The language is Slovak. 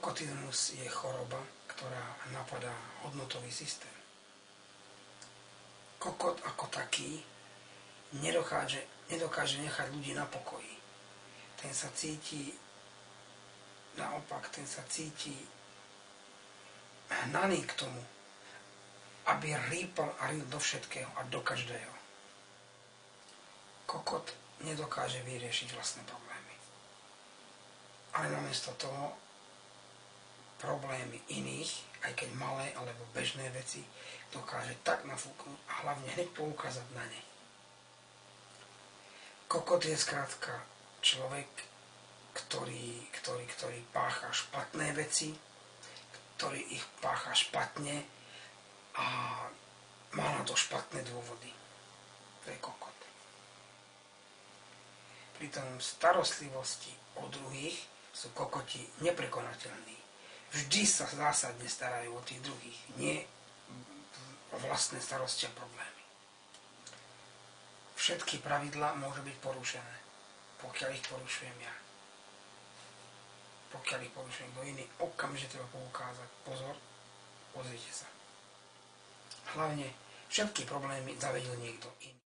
Kokotizmus je choroba, ktorá napadá hodnotový systém. Kokot ako taký nedokáže nechať ľudí na pokoji. Ten sa cíti hnaný k tomu, aby rýpal a rýl do všetkého a do každého. Kokot nedokáže vyriešiť vlastné problémy. Ale namiesto toho problémy iných, aj keď malé alebo bežné veci, dokáže tak nafúknuť a hlavne hneď poukázať na ne. Kokot je skrátka človek, ktorý pácha špatné veci, ktorý ich pácha špatne a má na to špatné dôvody. To je kokot. Pritom v starostlivosti o druhých sú kokoti neprekonateľní. Vždy sa zásadne starajú o tých druhých, nie o vlastné starosti a problémy. Všetky pravidlá môžu byť porušené, pokiaľ ich porušujem ja. Pokiaľ ich porušujem kto iný, okamžite treba poukázať. Pozor, pozrite sa. Hlavne všetky problémy zavedil niekto iný.